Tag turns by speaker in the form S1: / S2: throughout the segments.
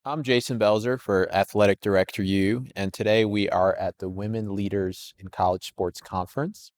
S1: I'm Jason Belzer for Athletic Director U, and today we are at the Women Leaders in College Sports Conference.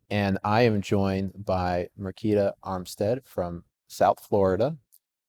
S1: And I am joined by Marquita Armstead from South Florida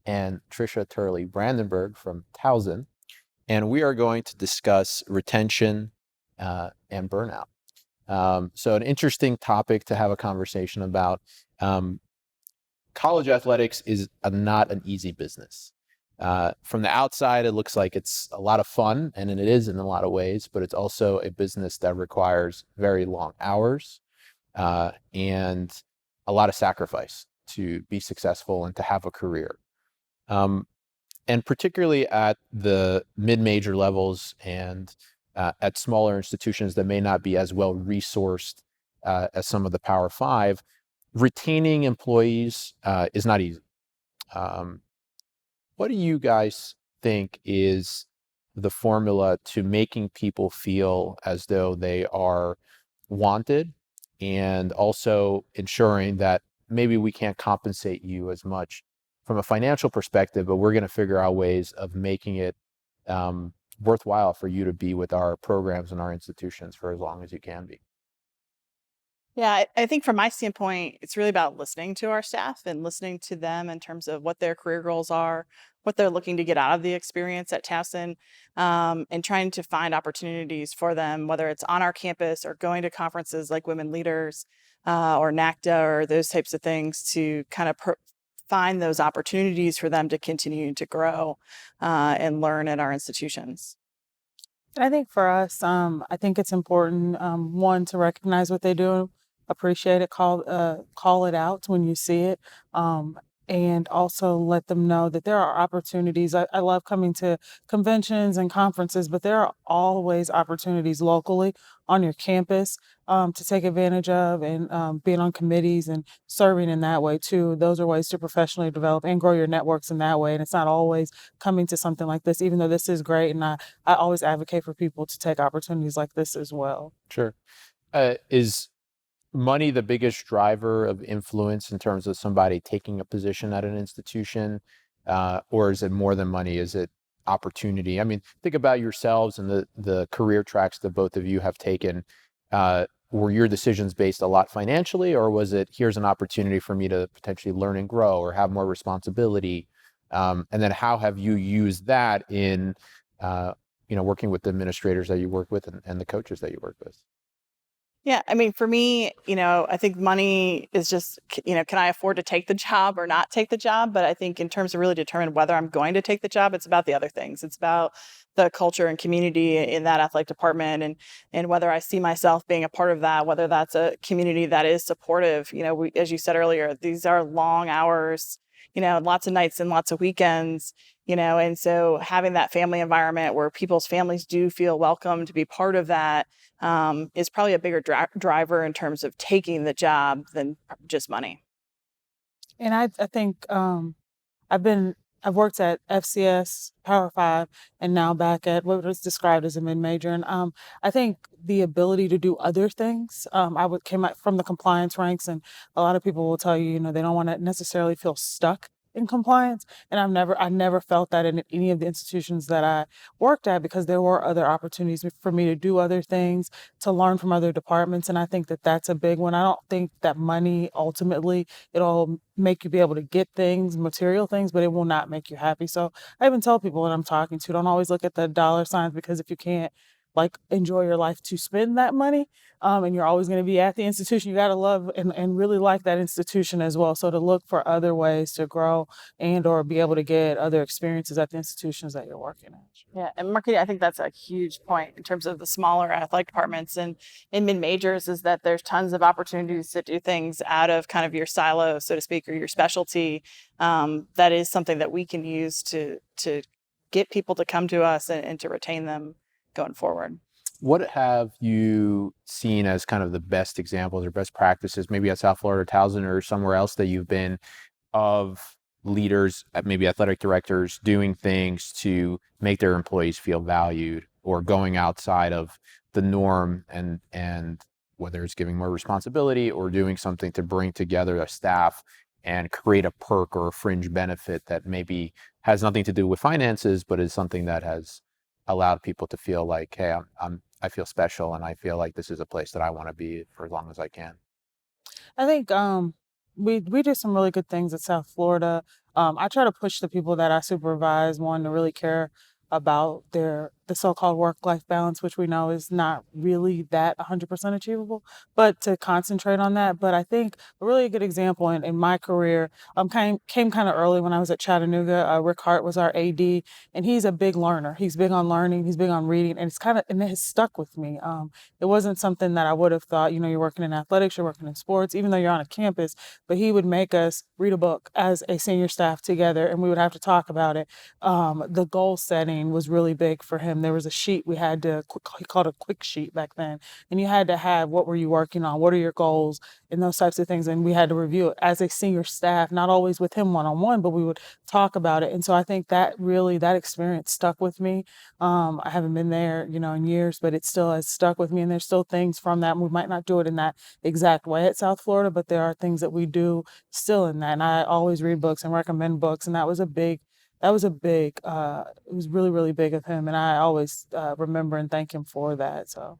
S1: and Tricia Turley Brandenburg from Towson. And we are going to discuss retention and burnout. So an interesting topic to have a conversation about. College athletics is not an easy business. From the outside, it looks like it's a lot of fun, and it is in a lot of ways, but it's also a business that requires very long hours and a lot of sacrifice to be successful and to have a career. And particularly at the mid-major levels and at smaller institutions that may not be as well resourced as some of the Power Five, retaining employees is not easy. What do you guys think is the formula to making people feel as though they are wanted, and also ensuring that maybe we can't compensate you as much from a financial perspective, but we're going to figure out ways of making it worthwhile for you to be with our programs and our institutions for as long as you can be?
S2: Yeah, I think from my standpoint, it's really about listening to our staff and listening to them in terms of what their career goals are, what they're looking to get out of the experience at Towson, and trying to find opportunities for them, whether it's on our campus or going to conferences like Women Leaders or NACDA or those types of things to kind of find those opportunities for them to continue to grow and learn at our institutions.
S3: I think for us, I think it's important, one, to recognize what they do, appreciate it, call it out when you see it, and also let them know that there are opportunities. I love coming to conventions and conferences, but there are always opportunities locally on your campus to take advantage of, and being on committees and serving in that way too. Those are ways to professionally develop and grow your networks in that way. And it's not always coming to something like this, even though this is great. And I always advocate for people to take opportunities like this as well.
S1: Sure. Is money the biggest driver of influence in terms of somebody taking a position at an institution, or is it more than money? Is it opportunity? I mean, think about yourselves and the career tracks that both of you have taken. Were your decisions based a lot financially, or was it here's an opportunity for me to potentially learn and grow or have more responsibility? And then how have you used that in working with the administrators that you work with and the coaches that you work with?
S2: Yeah, I mean, for me, I think money is just, can I afford to take the job or not take the job? But I think in terms of really determine whether I'm going to take the job, it's about the other things. It's about the culture and community in that athletic department, and whether I see myself being a part of that, whether that's a community that is supportive. As you said earlier, these are long hours, lots of nights and lots of weekends, and so having that family environment where people's families do feel welcome to be part of that is probably a bigger driver in terms of taking the job than just money.
S3: And I think I've worked at FCS, Power Five, and now back at what was described as a mid major. And I think the ability to do other things. Came out from the compliance ranks, and a lot of people will tell you, they don't want to necessarily feel stuck in compliance. And I never felt that in any of the institutions that I worked at, because there were other opportunities for me to do other things, to learn from other departments. And I think that that's a big one. I don't think that money ultimately, it'll make you be able to get things, material things, but it will not make you happy. So I even tell people when I'm talking to, don't always look at the dollar signs, because if you can't enjoy your life to spend that money, and you're always going to be at the institution, you got to love and really like that institution as well. So to look for other ways to grow and or be able to get other experiences at the institutions that you're working at.
S2: Yeah, and marketing, I think that's a huge point in terms of the smaller athletic departments and in mid majors, is that there's tons of opportunities to do things out of kind of your silo, so to speak, or your specialty. That is something that we can use to get people to come to us and to retain them going forward.
S1: What have you seen as kind of the best examples or best practices, maybe at South Florida, Towson, or somewhere else that you've been, of leaders, maybe athletic directors, doing things to make their employees feel valued, or going outside of the norm, and whether it's giving more responsibility or doing something to bring together a staff and create a perk or a fringe benefit that maybe has nothing to do with finances, but is something that has allowed people to feel like, hey, I feel special, and I feel like this is a place that I want to be for as long as I can.
S3: I think we do some really good things at South Florida. I try to push the people that I supervise one to really care about the so-called work-life balance, which we know is not really that 100% achievable, but to concentrate on that. But I think a really good example in my career came kind of early when I was at Chattanooga. Rick Hart was our AD, and he's a big learner. He's big on learning. He's big on reading, and it has stuck with me. It wasn't something that I would have thought, you're working in athletics, you're working in sports, even though you're on a campus, but he would make us read a book as a senior staff together, and we would have to talk about it. The goal setting was really big for him. There was a sheet we had to, he called a quick sheet back then, and you had to have, what were you working on? What are your goals? And those types of things. And we had to review it as a senior staff, not always with him one-on-one, but we would talk about it. And so I think that experience stuck with me. I haven't been there, in years, but it still has stuck with me. And there's still things from that. And we might not do it in that exact way at South Florida, but there are things that we do still in that. And I always read books and recommend books. And that was a big, it was really, really big of him. And I always remember and thank him for that. So.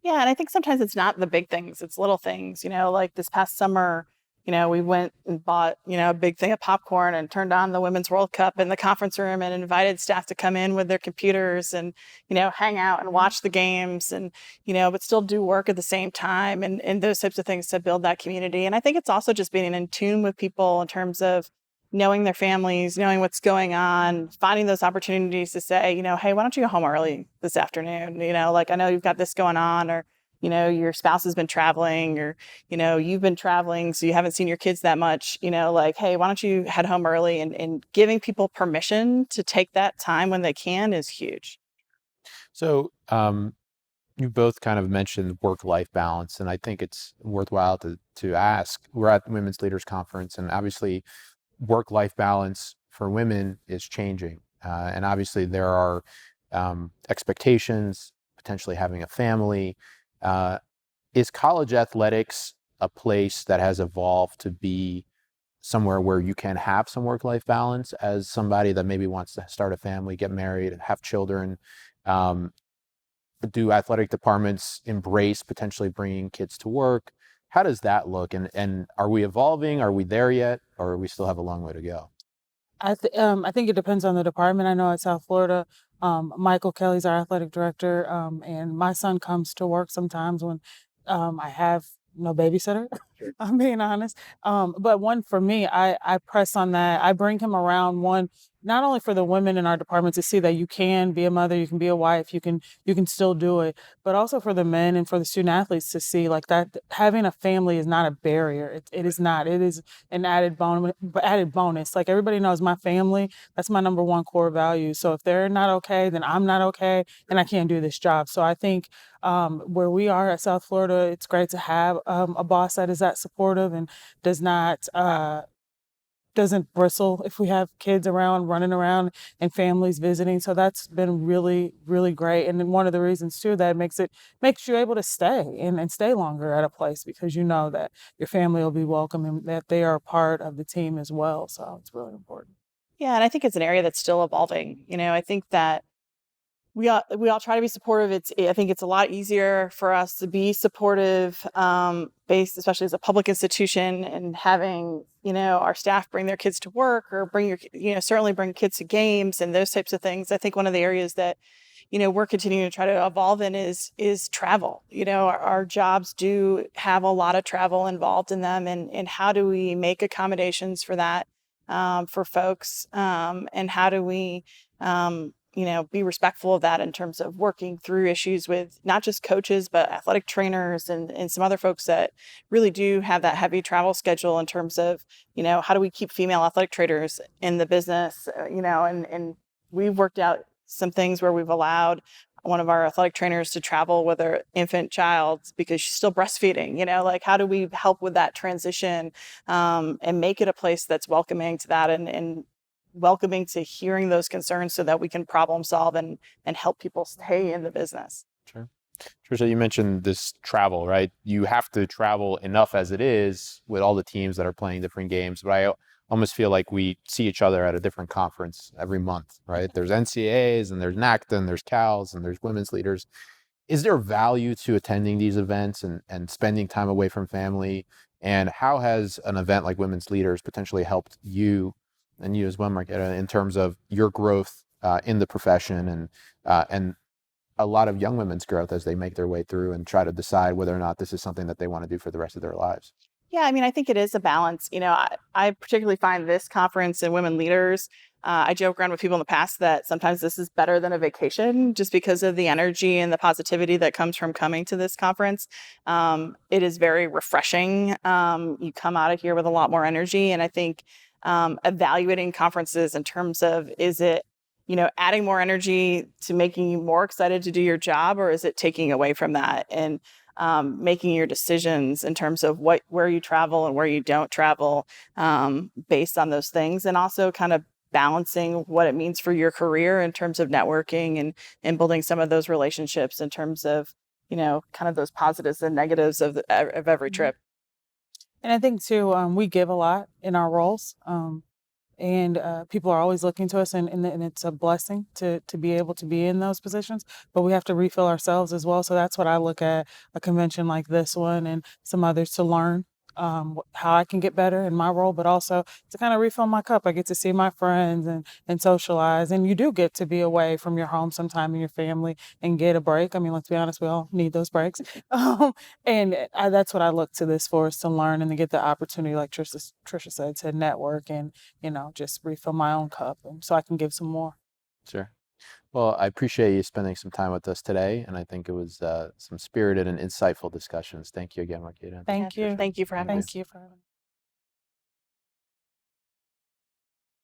S2: Yeah, and I think sometimes it's not the big things, it's little things, like this past summer, we went and bought, a big thing of popcorn and turned on the Women's World Cup in the conference room and invited staff to come in with their computers and, hang out and watch the games and, but still do work at the same time and those types of things to build that community. And I think it's also just being in tune with people in terms of knowing their families, knowing what's going on, finding those opportunities to say, hey, why don't you go home early this afternoon? I know you've got this going on, or, your spouse has been traveling, or, you've been traveling, so you haven't seen your kids that much, hey, why don't you head home early? And giving people permission to take that time when they can is huge.
S1: So you both kind of mentioned work-life balance, and I think it's worthwhile to ask. We're at the Women's Leaders Conference, and obviously work-life balance for women is changing. And obviously there are expectations, potentially having a family. Is college athletics a place that has evolved to be somewhere where you can have some work-life balance as somebody that maybe wants to start a family, get married, and have children? Do athletic departments embrace potentially bringing kids to work? How does that look? And are we evolving? Are we there yet? Or we still have a long way to go?
S3: I think it depends on the department. I know at South Florida, Michael Kelly's our athletic director, and my son comes to work sometimes when I have no babysitter.
S1: Sure.
S3: I'm being honest. But one for me, I press on that. I bring him around, one, not only for the women in our department to see that you can be a mother, you can be a wife, you can still do it, but also for the men and for the student athletes to see like that having a family is not a barrier. It is not. It is an added bonus. Like, everybody knows my family, that's my number one core value. So if they're not okay, then I'm not okay, and I can't do this job. So I think where we are at South Florida, it's great to have a boss that is that supportive and doesn't bristle if we have kids around, running around, and families visiting. So that's been really, really great. And then one of the reasons too that makes you able to stay and stay longer at a place, because you know that your family will be welcome and that they are a part of the team as well. So it's really important.
S2: Yeah, and I think it's an area that's still evolving. I think that we all try to be supportive. I think it's a lot easier for us to be supportive, based, especially as a public institution, and having, our staff bring their kids to work, or certainly bring kids to games and those types of things. I think one of the areas that, we're continuing to try to evolve in is travel. Our jobs do have a lot of travel involved in them, and how do we make accommodations for that, for folks, and how do we, be respectful of that in terms of working through issues with not just coaches, but athletic trainers and some other folks that really do have that heavy travel schedule in terms of, how do we keep female athletic trainers in the business, and we've worked out some things where we've allowed one of our athletic trainers to travel with her infant child because she's still breastfeeding, how do we help with that transition, and make it a place that's welcoming to that and welcoming to hearing those concerns so that we can problem solve and help people stay in the business.
S1: Sure. Tricia, you mentioned this travel, right? You have to travel enough as it is with all the teams that are playing different games, but I almost feel like we see each other at a different conference every month, right? There's NCAAs and there's NACDA and there's CALs and there's women's leaders. Is there value to attending these events and spending time away from family? And how has an event like Women's Leaders potentially helped you and you as well, Marquita, in terms of your growth in the profession and a lot of young women's growth as they make their way through and try to decide whether or not this is something that they want to do for the rest of their lives?
S2: Yeah, I mean, I think it is a balance. I particularly find this conference and women leaders. I joke around with people in the past that sometimes this is better than a vacation just because of the energy and the positivity that comes from coming to this conference. It is very refreshing. You come out of here with a lot more energy. And I think evaluating conferences in terms of, is it, adding more energy to making you more excited to do your job, or is it taking away from that? And making your decisions in terms of where you travel and where you don't travel based on those things, and also kind of balancing what it means for your career in terms of networking and building some of those relationships in terms of kind of those positives and negatives of every trip.
S3: And I think too, we give a lot in our roles. And people are always looking to us, and it's a blessing to be able to be in those positions, but we have to refill ourselves as well. So that's what I look at a convention like this one and some others to learn how I can get better in my role, but also to kind of refill my cup. I get to see my friends and socialize, and you do get to be away from your home sometime and your family and get a break. I mean, let's be honest, we all need those breaks. That's what I look to this for, is to learn and to get the opportunity, like Tricia said, to network and, just refill my own cup, and so I can give some more.
S1: Sure. Well, I appreciate you spending some time with us today, and I think it was some spirited and insightful discussions. Thank you again, Marquita.
S3: Thank you.
S2: Thank you for having us.
S3: Thank you for having me.